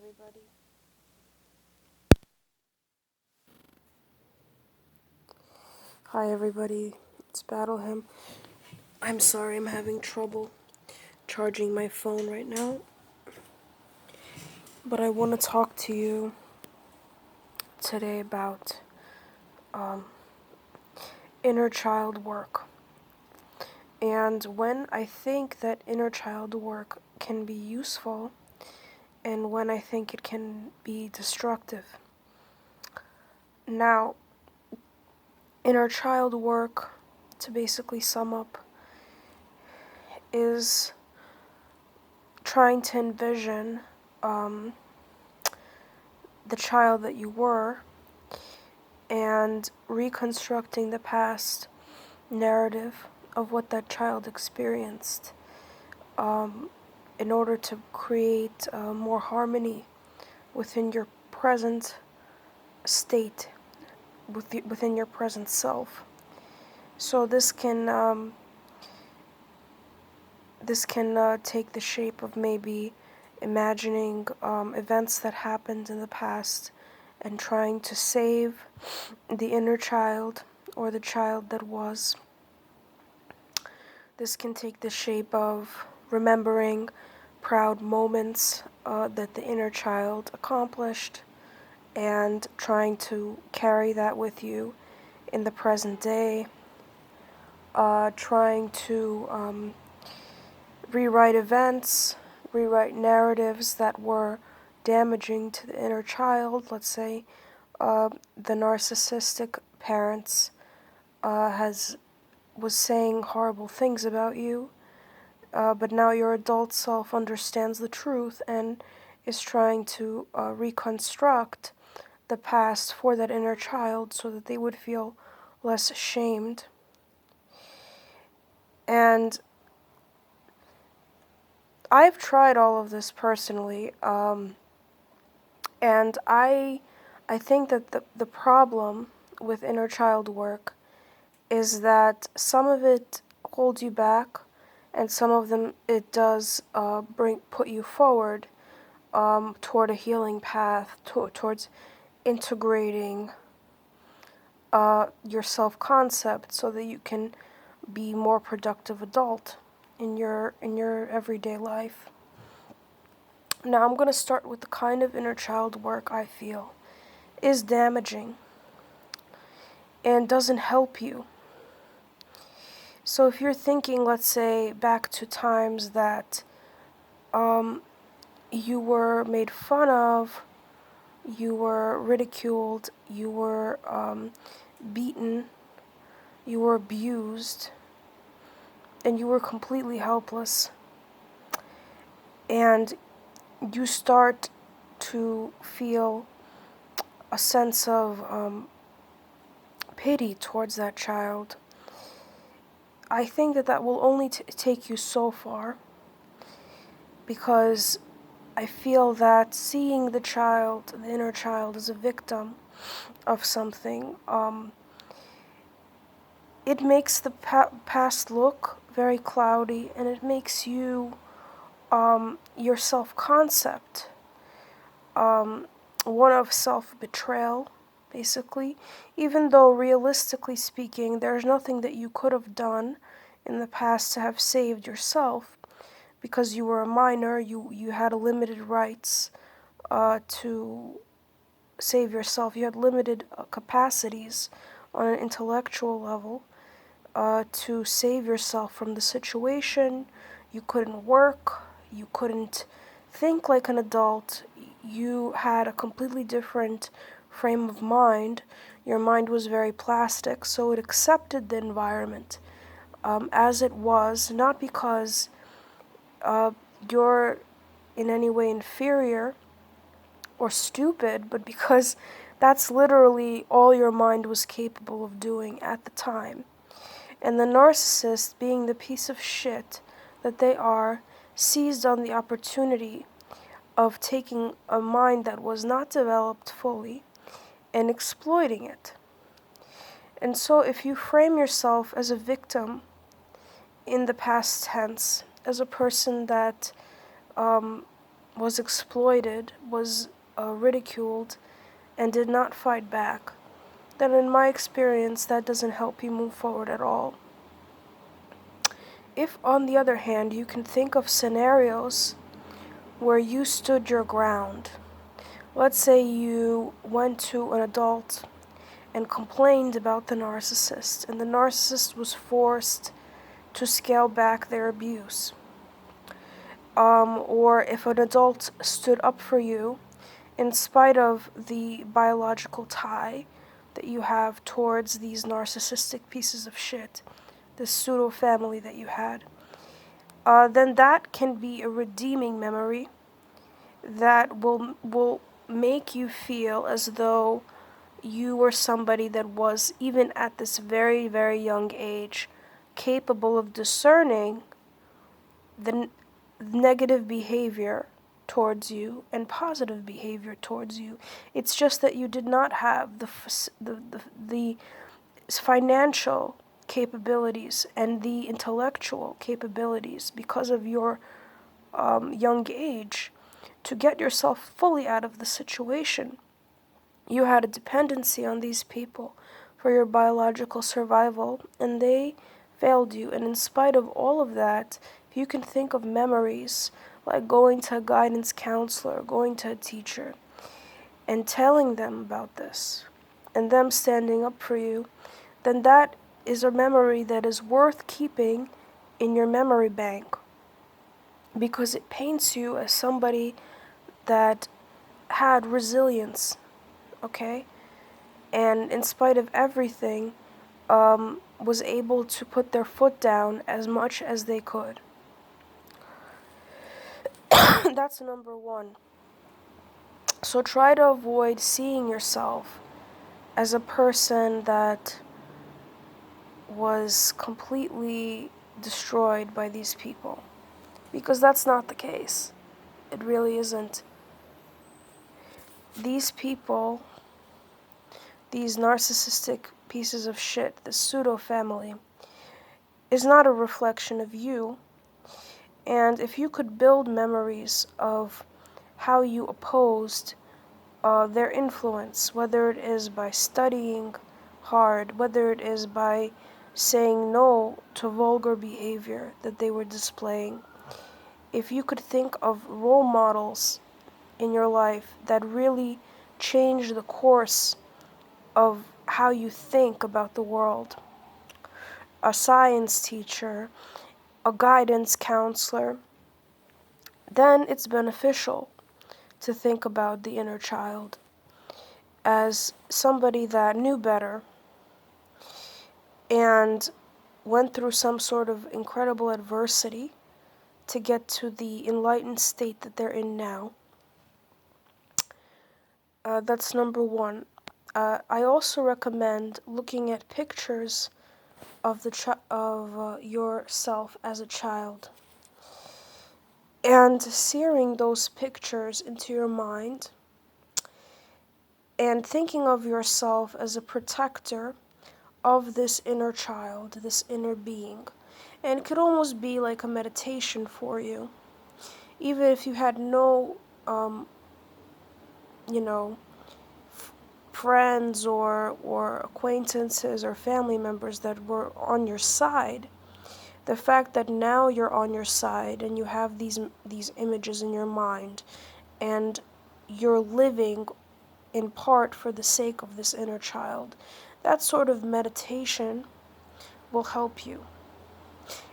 everybody. Hi, everybody. It's Battleham. I'm sorry I'm having trouble charging my phone right now, but I want to talk to you today about inner child work and when I think that inner child work can be useful and when I think it can be destructive. Now, inner child work, to basically sum up, is trying to envision the child that you were and reconstructing the past narrative of what that child experienced in order to create more harmony within your present state, within your present self. So this can take the shape of maybe imagining events that happened in the past and trying to save the inner child or the child that was. This can take the shape of remembering proud moments that the inner child accomplished and trying to carry that with you in the present day, trying to rewrite events, rewrite narratives that were damaging to the inner child. Let's say the narcissistic parents was saying horrible things about you, but now your adult self understands the truth and is trying to reconstruct the past for that inner child so that they would feel less ashamed. And I've tried all of this personally, and I think that the problem with inner child work is that some of it holds you back, and some of them it does put you forward toward a healing path, towards integrating your self-concept so that you can be more productive adult in your everyday life. Now I'm going to start with the kind of inner child work I feel is damaging and doesn't help you. So if you're thinking, let's say, back to times that you were made fun of, you were ridiculed, you were beaten, you were abused, and you were completely helpless, and you start to feel a sense of pity towards that child, I think that will only take you so far, because I feel that seeing the child, the inner child, as a victim of something, it makes the past look very cloudy, and it makes you, your self-concept, one of self-betrayal, basically, even though realistically speaking, there's nothing that you could have done in the past to have saved yourself, because you were a minor, you had limited rights to save yourself. You had limited capacities on an intellectual level to save yourself from the situation. You couldn't work, you couldn't think like an adult, you had a completely different frame of mind. Your mind was very plastic, so it accepted the environment as it was, not because you're in any way inferior or stupid, but because that's literally all your mind was capable of doing at the time. And the narcissist, being the piece of shit that they are, seized on the opportunity of taking a mind that was not developed fully and exploiting it. And so if you frame yourself as a victim in the past tense, as a person that was exploited, was ridiculed, and did not fight back, then in my experience, that doesn't help you move forward at all. If, on the other hand, you can think of scenarios where you stood your ground, let's say you went to an adult and complained about the narcissist, and the narcissist was forced to scale back their abuse. Or if an adult stood up for you in spite of the biological tie that you have towards these narcissistic pieces of shit, this pseudo family that you had, then that can be a redeeming memory that will make you feel as though you were somebody that was, even at this very, very young age, capable of discerning the negative behavior towards you and positive behavior towards you. It's just that you did not have the financial capabilities and the intellectual capabilities because of your young age to get yourself fully out of the situation. You had a dependency on these people for your biological survival, and they failed you. And in spite of all of that, if you can think of memories like going to a guidance counselor, going to a teacher, and telling them about this, and them standing up for you, then that is a memory that is worth keeping in your memory bank, because it paints you as somebody that had resilience, okay? And in spite of everything, was able to put their foot down as much as they could. That's number one. So try to avoid seeing yourself as a person that was completely destroyed by these people, because that's not the case. It really isn't. These people, these narcissistic pieces of shit, the pseudo family, is not a reflection of you. And if you could build memories of how you opposed their influence, whether it is by studying hard, whether it is by saying no to vulgar behavior that they were displaying, if you could think of role models in your life that really change the course of how you think about the world, a science teacher, a guidance counselor, then it's beneficial to think about the inner child as somebody that knew better and went through some sort of incredible adversity to get to the enlightened state that they're in now. That's number one. I also recommend looking at pictures of yourself as a child and searing those pictures into your mind and thinking of yourself as a protector of this inner child, this inner being. And it could almost be like a meditation for you. Even if you had no, friends or acquaintances or family members that were on your side, the fact that now you're on your side and you have these images in your mind and you're living in part for the sake of this inner child, that sort of meditation will help you.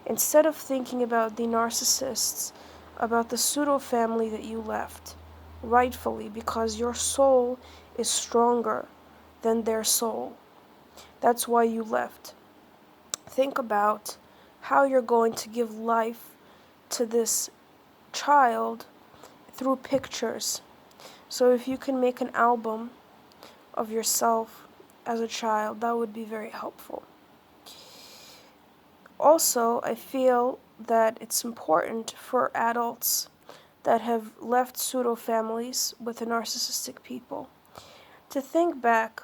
Instead of thinking about the narcissists, about the pseudo family that you left, rightfully, because your soul is stronger than their soul. That's why you left. Think about how you're going to give life to this child through pictures. So if you can make an album of yourself as a child, that would be very helpful. Also, I feel that it's important for adults that have left pseudo families with the narcissistic people to think back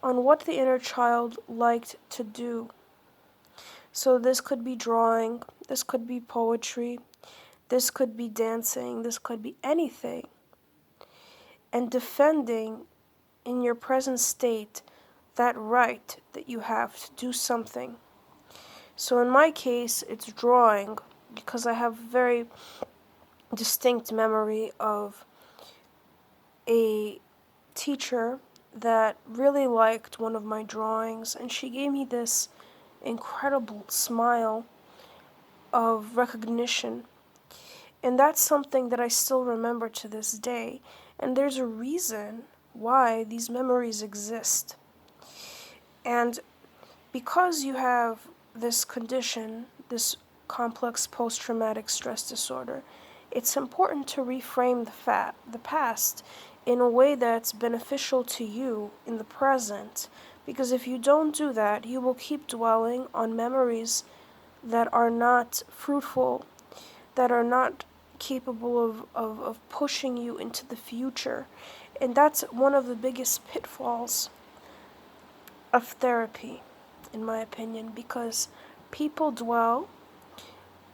on what the inner child liked to do. So this could be drawing, this could be poetry, This could be dancing, this could be anything. And defending in your present state that right that you have to do something. So in my case, it's drawing, because I have very distinct memory of a teacher that really liked one of my drawings, and she gave me this incredible smile of recognition. And that's something that I still remember to this day. And there's a reason why these memories exist. And because you have this condition, this complex post-traumatic stress disorder, it's important to reframe the past in a way that's beneficial to you in the present. Because if you don't do that, you will keep dwelling on memories that are not fruitful, that are not capable of pushing you into the future. And that's one of the biggest pitfalls of therapy, in my opinion, because people dwell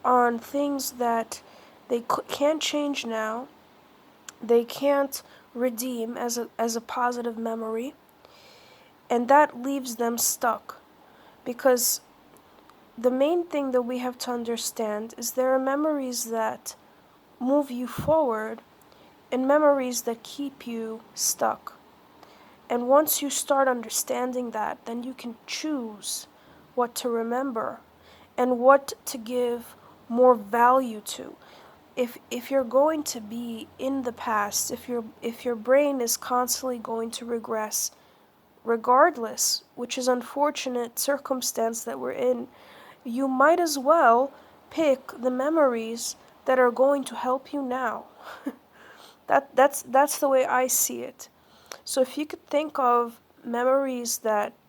on things that they can't change now, they can't redeem as a positive memory, and that leaves them stuck. Because the main thing that we have to understand is there are memories that move you forward and memories that keep you stuck. And once you start understanding that, then you can choose what to remember and what to give more value to. If you're going to be in the past, if your brain is constantly going to regress, regardless, which is unfortunate circumstance that we're in, you might as well pick the memories that are going to help you now. That's the way I see it. So if you could think of memories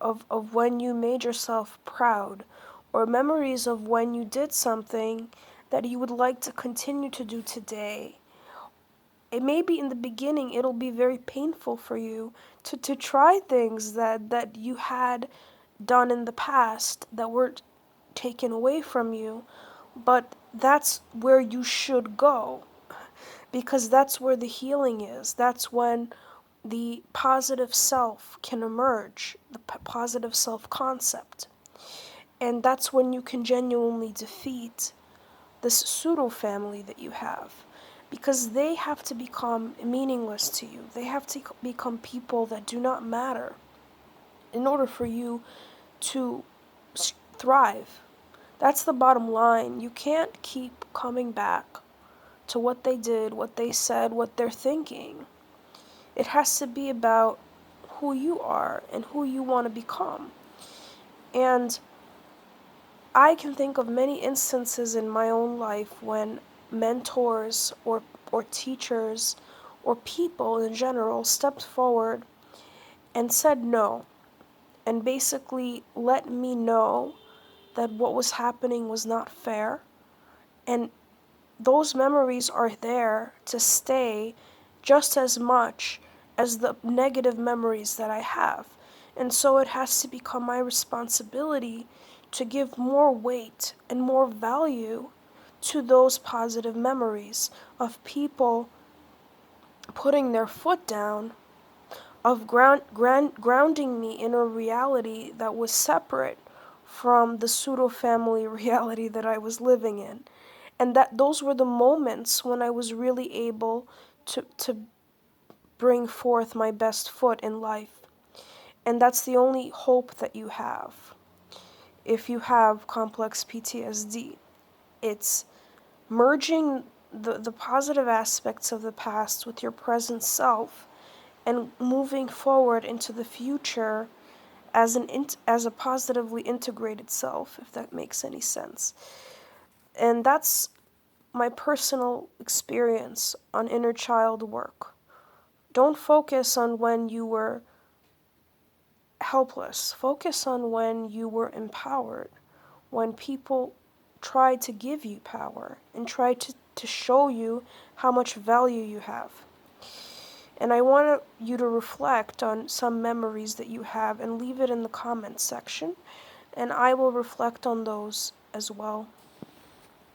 of when you made yourself proud, or memories of when you did something that you would like to continue to do today. It may be in the beginning it'll be very painful for you to try things that you had done in the past that were taken away from you, but that's where you should go, because that's where the healing is. That's when the positive self can emerge, the positive self-concept. And that's when you can genuinely defeat this pseudo family that you have, because they have to become meaningless to you. They have to become people that do not matter in order for you to thrive. That's the bottom line. You can't keep coming back to what they did, what they said, what they're thinking. It has to be about who you are and who you want to become. And I can think of many instances in my own life when mentors or teachers or people in general stepped forward and said no, and basically let me know that what was happening was not fair. And those memories are there to stay just as much as the negative memories that I have. And so it has to become my responsibility to give more weight and more value to those positive memories of people putting their foot down, of grounding me in a reality that was separate from the pseudo family reality that I was living in. And that those were the moments when I was really able to bring forth my best foot in life. And that's the only hope that you have if you have complex PTSD. It's merging the positive aspects of the past with your present self and moving forward into the future as a positively integrated self, if that makes any sense. And that's my personal experience on inner child work. Don't focus on when you were helpless. Focus on when you were empowered, when people tried to give you power and tried to show you how much value you have. And I want you to reflect on some memories that you have and leave it in the comments section, and I will reflect on those as well.